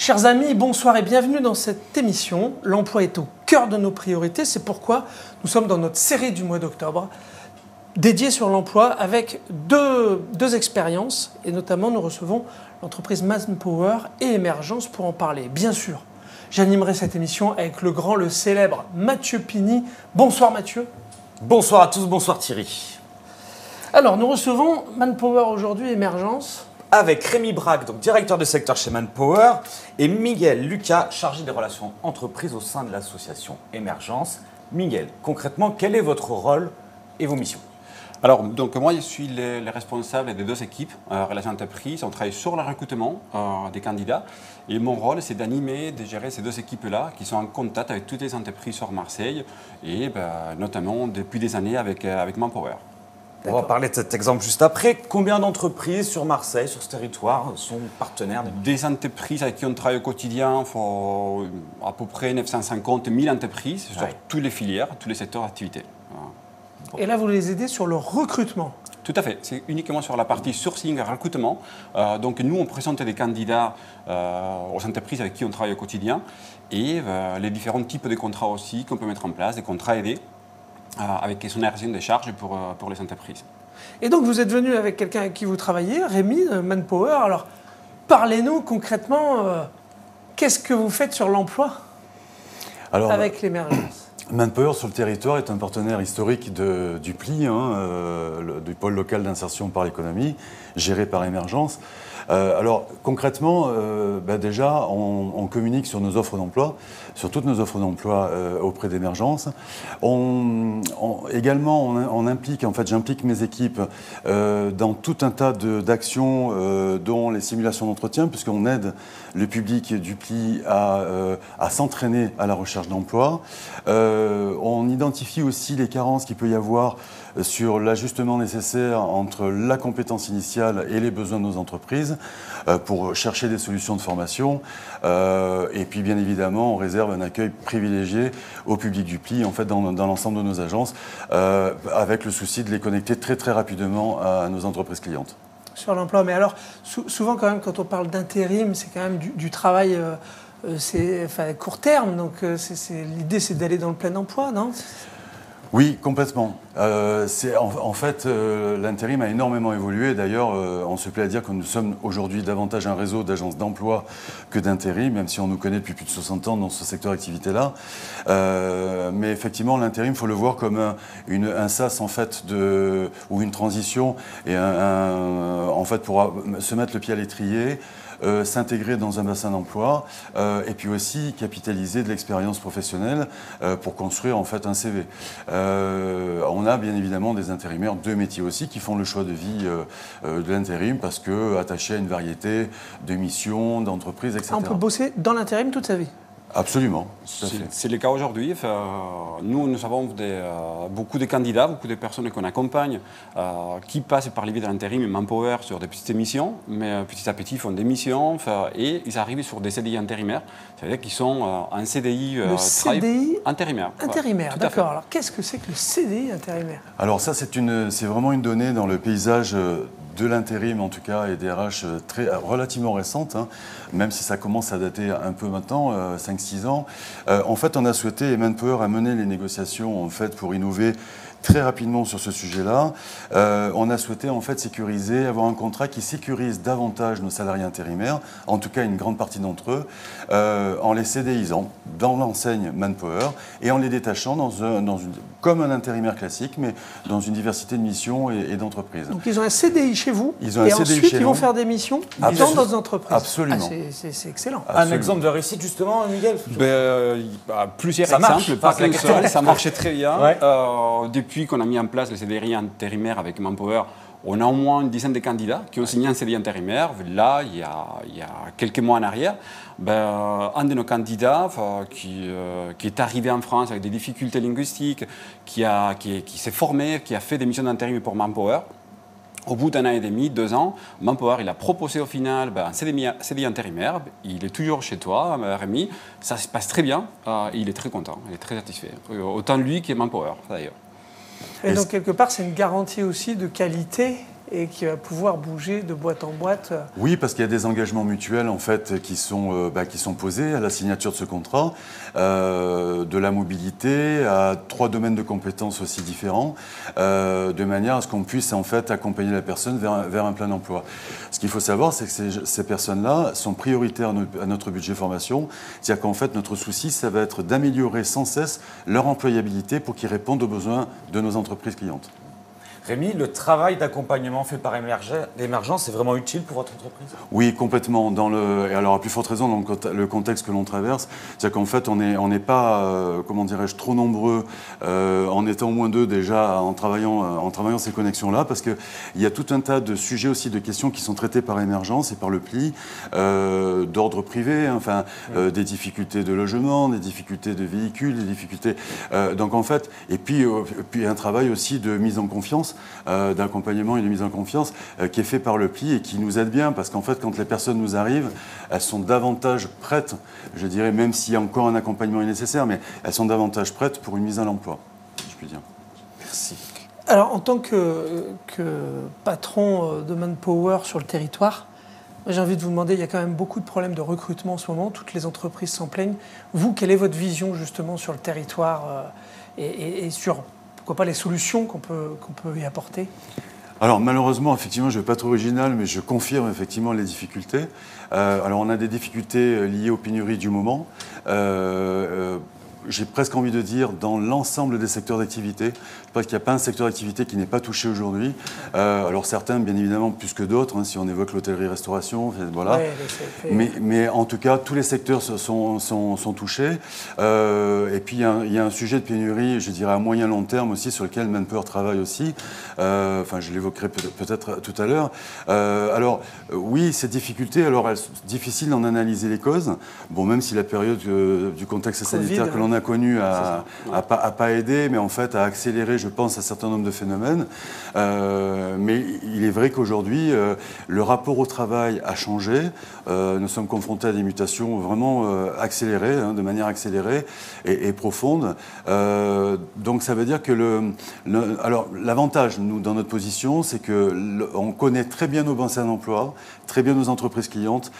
Chers amis, bonsoir et bienvenue dans cette émission. L'emploi est au cœur de nos priorités, c'est pourquoi nous sommes dans notre série du mois d'octobre dédiée sur l'emploi avec deux expériences et notamment nous recevons l'entreprise Manpower et Emergence pour en parler. Bien sûr, j'animerai cette émission avec le grand, le célèbre Mathieu Pini. Bonsoir Mathieu. Bonsoir à tous, bonsoir Thierry. Alors nous recevons Manpower aujourd'hui, Emergence. Avec Rémi Braque, donc directeur de secteur chez Manpower, et Miguel Lucas, chargé des relations entreprises au sein de l'association Emergence. Miguel, concrètement, quel est votre rôle et vos missions? Alors, donc moi, je suis le responsable des deux équipes, relations entreprises. On travaille sur le recrutement des candidats. Et mon rôle, c'est d'animer, de gérer ces deux équipes-là qui sont en contact avec toutes les entreprises sur Marseille et notamment depuis des années avec Manpower. On va parler de cet exemple juste après. Combien d'entreprises sur Marseille, sur ce territoire, sont partenaires? Des entreprises avec qui on travaille au quotidien, faut à peu près 950 000 entreprises sur toutes les filières, tous les secteurs d'activité. Et là, vous les aidez sur le recrutement? Tout à fait. C'est uniquement sur la partie sourcing et recrutement. Donc nous, on présente des candidats aux entreprises avec qui on travaille au quotidien et les différents types de contrats aussi qu'on peut mettre en place, des contrats aidés avec exonération des charges pour les entreprises. Et donc vous êtes venu avec quelqu'un avec qui vous travaillez, Rémi, Manpower. Alors parlez-nous concrètement, qu'est-ce que vous faites sur l'emploi avec l'Emergence? Manpower sur le territoire est un partenaire historique du PLI, du pôle local d'insertion par l'économie, géré par Emergence. Alors concrètement, déjà, on communique sur nos offres d'emploi, sur toutes nos offres d'emploi auprès d'Emergence. Également, on implique, en fait, j'implique mes équipes dans tout un tas d'actions, dont les simulations d'entretien, puisqu'on aide le public du PLI à s'entraîner à la recherche d'emploi. On identifie aussi les carences qu'il peut y avoir sur l'ajustement nécessaire entre la compétence initiale et les besoins de nos entreprises pour chercher des solutions de formation. Et puis, bien évidemment, on réserve un accueil privilégié au public du PLI, en fait, dans l'ensemble de nos agences, avec le souci de les connecter très, très rapidement à nos entreprises clientes. Sur l'emploi, mais alors, souvent, quand même, quand on parle d'intérim, c'est quand même du travail court terme. Donc, l'idée, c'est d'aller dans le plein emploi, non? Oui, complètement. En fait, l'intérim a énormément évolué. D'ailleurs, on se plaît à dire que nous sommes aujourd'hui davantage un réseau d'agences d'emploi que d'intérim, même si on nous connaît depuis plus de 60 ans dans ce secteur d'activité-là. Mais effectivement, l'intérim, il faut le voir comme un sas, en fait, ou une transition, et en fait, pour se mettre le pied à l'étrier, s'intégrer dans un bassin d'emploi et puis aussi capitaliser de l'expérience professionnelle pour construire en fait un CV. On a bien évidemment des intérimaires de métiers aussi qui font le choix de vie de l'intérim parce que attachés à une variété de missions, d'entreprises, etc. On peut bosser dans l'intérim toute sa vie? Absolument. C'est le cas aujourd'hui. Nous avons beaucoup de candidats, beaucoup de personnes qu'on accompagne qui passent par les vies de l'intérim et Manpower sur des petites missions, mais petit à petit ils font des missions et ils arrivent sur des CDI intérimaires. C'est-à-dire qu'ils sont en CDI. Le CDI intérimaire. Intérimaire, d'accord. Alors qu'est-ce que c'est que le CDI intérimaire? Alors ça, c'est vraiment une donnée dans le paysage de l'intérim en tout cas et des RH relativement récente, même si ça commence à dater un peu maintenant, 5-6 ans. En fait, on a souhaité, et Manpower a mené les négociations en fait, pour innover très rapidement sur ce sujet-là. On a souhaité en fait sécuriser, avoir un contrat qui sécurise davantage nos salariés intérimaires, en tout cas une grande partie d'entre eux, en les CDIsant dans l'enseigne Manpower et en les détachant comme un intérimaire classique, mais dans une diversité de missions et d'entreprises. Donc ils ont un CDI chez vous, ils ont et un CDI ensuite chez ils vont nous. faire des missions dans d'autres entreprises. Absolument. C'est excellent. Un exemple de réussite justement, Miguel? Plusieurs ça marche, exemples, pas qu'un seul, ça marchait très bien. Ouais. Depuis qu'on a mis en place le CDI intérimaire avec Manpower, on a au moins une dizaine de candidats qui ont signé un CDI intérimaire. Là, il y a quelques mois en arrière, un de nos candidats qui est arrivé en France avec des difficultés linguistiques, qui s'est formé, qui a fait des missions d'intérim pour Manpower. Au bout d'un an et demi, 2 ans, Manpower il a proposé au final un CDI intérimaire. Il est toujours chez toi, Rémi. Ça se passe très bien. Il est très content, il est très satisfait. Autant lui que Manpower, d'ailleurs. Et donc, quelque part, c'est une garantie aussi de qualité et qui va pouvoir bouger de boîte en boîte. Oui, parce qu'il y a des engagements mutuels en fait qui sont posés à la signature de ce contrat, de la mobilité à 3 domaines de compétences aussi différents, de manière à ce qu'on puisse en fait accompagner la personne vers un plein emploi. Ce qu'il faut savoir, c'est que ces personnes-là sont prioritaires à notre budget formation, c'est-à-dire qu'en fait notre souci, ça va être d'améliorer sans cesse leur employabilité pour qu'ils répondent aux besoins de nos entreprises clientes. Rémi, le travail d'accompagnement fait par Émergence est vraiment utile pour votre entreprise? Oui, complètement. Et alors, à plus forte raison, dans le contexte que l'on traverse, c'est-à-dire qu'en fait, on n'est pas, comment dirais-je, trop nombreux en étant au moins 2 déjà en travaillant ces connexions-là, parce qu'il y a tout un tas de sujets aussi, de questions qui sont traitées par Émergence et par le PLI, d'ordre privé, enfin, des difficultés de logement, des difficultés de véhicules, des difficultés. Donc, en fait, et puis un travail aussi de mise en confiance, d'accompagnement et de mise en confiance qui est fait par le PLI et qui nous aide bien parce qu'en fait quand les personnes nous arrivent, elles sont davantage prêtes, je dirais même si encore un accompagnement est nécessaire, mais elles sont davantage prêtes pour une mise à l'emploi, si je puis dire. Merci. Alors en tant que patron de Manpower sur le territoire, j'ai envie de vous demander, il y a quand même beaucoup de problèmes de recrutement en ce moment, toutes les entreprises s'en plaignent. Vous, quelle est votre vision justement sur le territoire et sur pourquoi pas les solutions qu'on peut y apporter? Alors malheureusement, effectivement, je ne vais pas être original, mais je confirme effectivement les difficultés. Alors on a des difficultés liées aux pénuries du moment. J'ai presque envie de dire dans l'ensemble des secteurs d'activité. Je pense qu'il n'y a pas un secteur d'activité qui n'est pas touché aujourd'hui. Alors certains, bien évidemment, plus que d'autres, hein, si on évoque l'hôtellerie-restauration, voilà. Ouais, mais en tout cas, tous les secteurs sont touchés. Et puis il y a un sujet de pénurie, je dirais à moyen long terme aussi, sur lequel Manpower travaille aussi. Enfin, je l'évoquerai peut-être tout à l'heure. Alors oui, ces difficultés, alors elles sont difficiles d'en analyser les causes. Bon, même si la période du contexte sanitaire que l'on a connu a pas aidé, mais en fait a accéléré, je pense, un certain nombre de phénomènes. Mais il est vrai qu'aujourd'hui, le rapport au travail a changé. Nous sommes confrontés à des mutations vraiment accélérées, hein, de manière accélérée et profonde. Donc ça veut dire que alors l'avantage, nous, dans notre position, c'est qu'on connaît très bien nos bassins d'emploi, très bien nos entreprises clientes,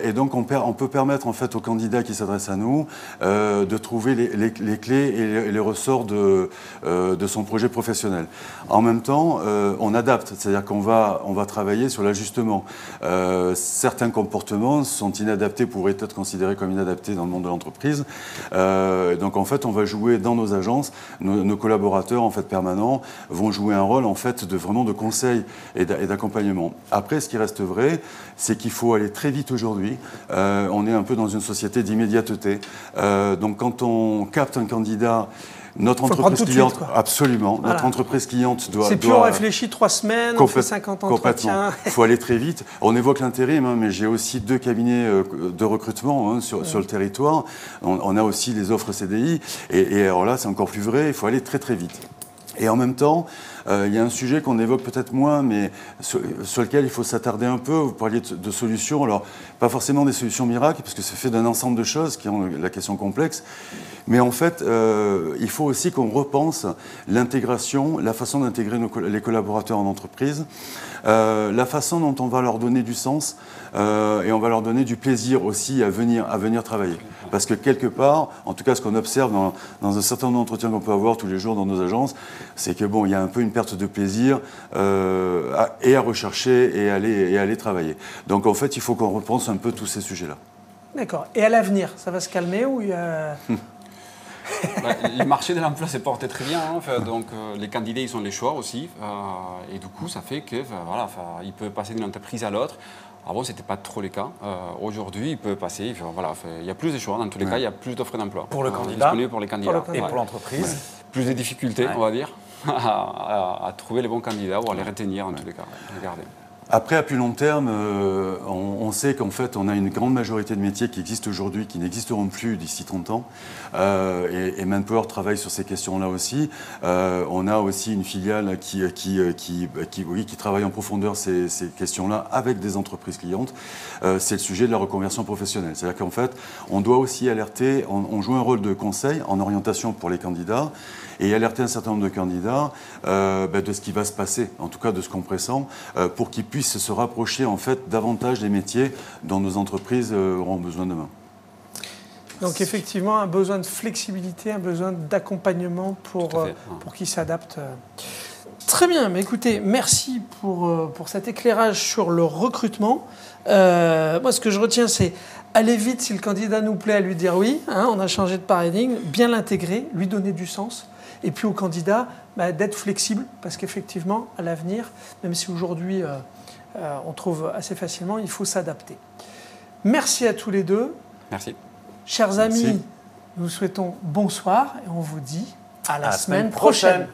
et donc on peut permettre en fait aux candidats qui s'adressent à nous de trouver les clés et les ressorts de son projet professionnel. En même temps, on adapte, c'est-à-dire qu'on va travailler sur l'ajustement. Certains comportements sont inadaptés, pourraient être considérés comme inadaptés dans le monde de l'entreprise. Donc en fait, on va jouer dans nos agences, nos collaborateurs en fait permanents vont jouer un rôle en fait vraiment de conseil et d'accompagnement. Après, ce qui reste vrai, c'est qu'il faut aller très vite aujourd'hui. On est un peu dans une société d'immédiateté. Donc quand on capte un candidat, notre entreprise cliente, absolument, voilà. Notre entreprise cliente doit... C'est plus on réfléchit 3 semaines, on fait 50 entretiens. Il faut aller très vite. On évoque l'intérim, hein, mais j'ai aussi 2 cabinets de recrutement hein, sur le territoire. On a aussi les offres CDI. Et alors là, c'est encore plus vrai, il faut aller très très vite. Et en même temps, il y a un sujet qu'on évoque peut-être moins, mais sur lequel il faut s'attarder un peu. Vous parliez de solutions, alors pas forcément des solutions miracles, parce que c'est fait d'un ensemble de choses qui ont la question complexe. Mais en fait, il faut aussi qu'on repense l'intégration, la façon d'intégrer les collaborateurs en entreprise, la façon dont on va leur donner du sens et on va leur donner du plaisir aussi à venir travailler. Parce que quelque part, en tout cas ce qu'on observe dans un certain nombre d'entretiens qu'on peut avoir tous les jours dans nos agences, c'est que bon, il y a un peu une perte de plaisir à rechercher et à aller travailler. Donc en fait, il faut qu'on repense un peu tous ces sujets-là. D'accord. Et à l'avenir, ça va se calmer ou il y a... Le marché de l'emploi s'est porté très bien, hein, enfin, donc les candidats ils ont les choix aussi, et du coup ça fait que voilà, ils peuvent passer d'une entreprise à l'autre. Avant, ce n'était pas trop le cas. Aujourd'hui, ils peuvent passer. Voilà, il y a plus de choix. Dans tous les cas, il y a plus d'offres d'emploi. Pour le candidat, pour les candidats. Et pour l'entreprise. Ouais. Plus de difficultés, on va dire, à trouver les bons candidats ou à les retenir, en tous les cas, à les garder. Après, à plus long terme, on sait qu'en fait, on a une grande majorité de métiers qui existent aujourd'hui, qui n'existeront plus d'ici 30 ans. Et Manpower travaille sur ces questions-là aussi. On a aussi une filiale qui travaille en profondeur ces questions-là avec des entreprises clientes. C'est le sujet de la reconversion professionnelle. C'est-à-dire qu'en fait, on doit aussi alerter, on joue un rôle de conseil en orientation pour les candidats et alerter un certain nombre de candidats de ce qui va se passer, en tout cas de ce qu'on pressent, pour qu'ils puissent se rapprocher en fait davantage des métiers dont nos entreprises auront besoin demain. Donc effectivement, un besoin de flexibilité, un besoin d'accompagnement pour qu'ils s'adaptent. Très bien, mais écoutez, merci pour cet éclairage sur le recrutement. Moi, ce que je retiens, c'est aller vite si le candidat nous plaît à lui dire oui. On a changé de paradigme, bien l'intégrer, lui donner du sens. Et puis au candidat, d'être flexible, parce qu'effectivement, à l'avenir, même si aujourd'hui on trouve assez facilement, il faut s'adapter. Merci à tous les deux. Merci. Chers amis, nous vous souhaitons bonsoir et on vous dit à la semaine prochaine.